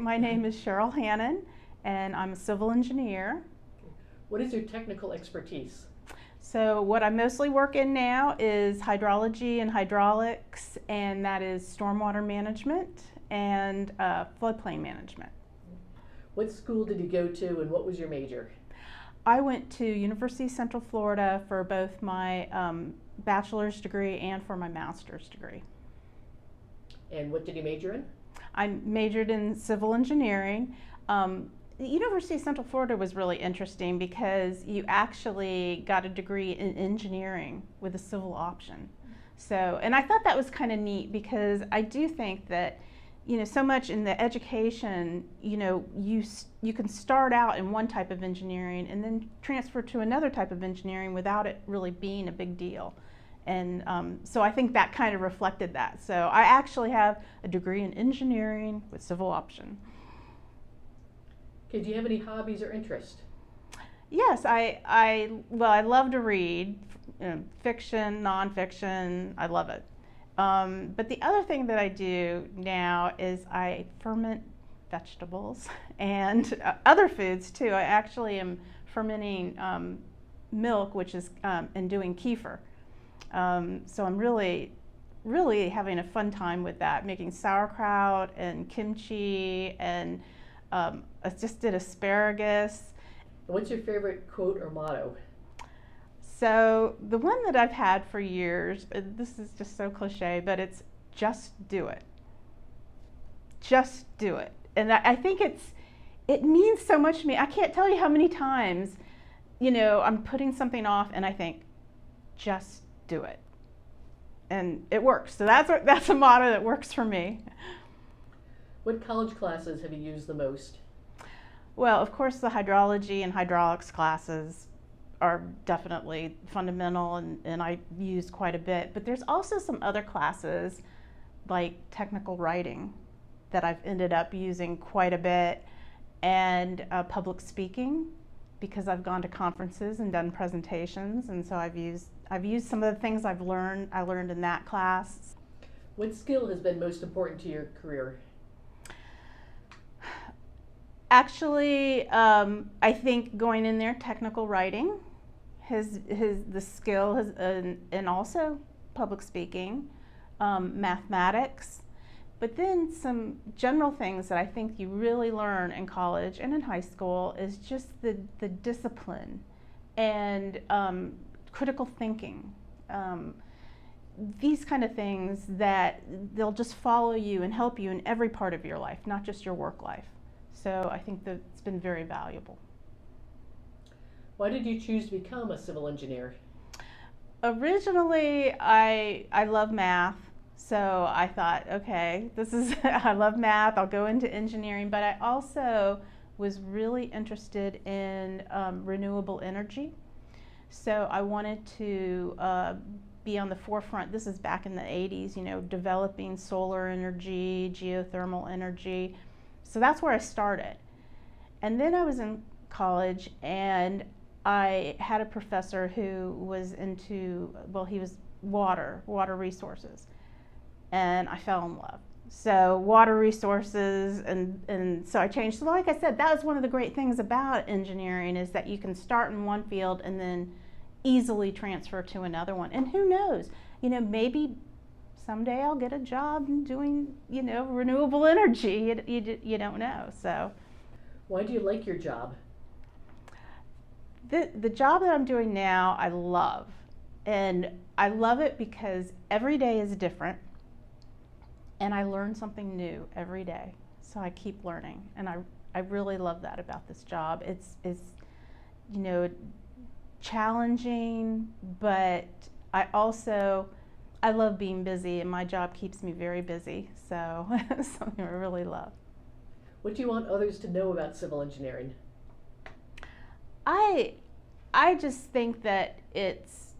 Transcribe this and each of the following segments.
My name is Cheryl Hannan, and I'm a civil engineer. What is your technical expertise? So what I mostly work in now is hydrology and hydraulics, and that is stormwater management and floodplain management. What school did you go to and what was your major? I went to University of Central Florida for both my bachelor's degree and for my master's degree. And what did you major in? I majored in civil engineering. The University of Central Florida was really interesting because you actually got a degree in engineering with a civil option. So, and I thought that was kind of neat because I do think that, so much in the education, you can start out in one type of engineering and then transfer to another type of engineering without it really being a big deal. And so I think that kind of reflected that. So I actually have a degree in engineering with civil option. Okay, do you have any hobbies or interests? Yes, I love to read, fiction, nonfiction. I love it. But the other thing that I do now is I ferment vegetables and other foods too. I actually am fermenting milk, which is and doing kefir. So I'm really having a fun time with that, making sauerkraut and kimchi, and I just did asparagus. What's your favorite quote or motto? So the one that I've had for years, this is just so cliche, but it's just do it. Just do it. And I think it means so much to me. I can't tell you how many times, I'm putting something off and I think, just do it. And it works. So that's a motto that works for me. What college classes have you used the most? Well, of course, the hydrology and hydraulics classes are definitely fundamental, and I used quite a bit. But there's also some other classes like technical writing that I've ended up using quite a bit, and public speaking, because I've gone to conferences and done presentations, and so I've used some of the things I learned in that class. What skill has been most important to your career? Actually, I think going in there, technical writing, the skill and also public speaking, mathematics, but then some general things that I think you really learn in college and in high school is just the discipline and critical thinking. These kind of things that they'll just follow you and help you in every part of your life, not just your work life. So I think that it's been very valuable. Why did you choose to become a civil engineer? Originally, I love math, so I thought, okay, I love math, I'll go into engineering, but I also was really interested in renewable energy. So I wanted to be on the forefront. This is back in the 80s, developing solar energy, geothermal energy. So that's where I started. And then I was in college and I had a professor who was into, he was water resources. And I fell in love. So water resources, and so I changed. So like I said, that was one of the great things about engineering, is that you can start in one field and then easily transfer to another one. And who knows, maybe someday I'll get a job doing, renewable energy. You don't know. So, why do you like your job? The job that I'm doing now, I love, and I love it because every day is different, and I learn something new every day. So I keep learning, and I really love that about this job. It's challenging, but I love being busy, and my job keeps me very busy, so it's something I really love. What do you want others to know about civil engineering? I just think that it's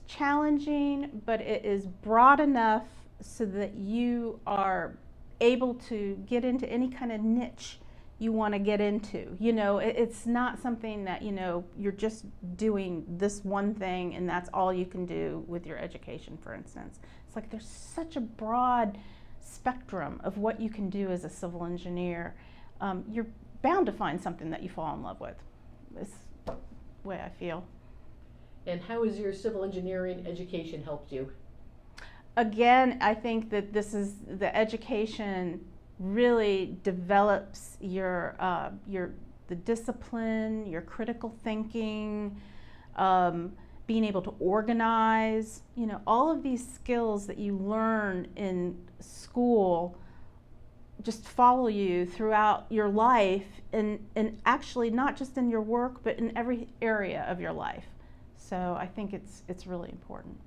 challenging, but it is broad enough so that you are able to get into any kind of niche you want to get into. It's not something that, you're just doing this one thing and that's all you can do with your education, for instance. It's like there's such a broad spectrum of what you can do as a civil engineer, you're bound to find something that you fall in love with. It's the way I feel. And how has your civil engineering education helped you? Again, I think that this is the education really develops your the discipline, your critical thinking, being able to organize. You know, all of these skills that you learn in school just follow you throughout your life, and actually not just in your work, but in every area of your life. So I think it's really important.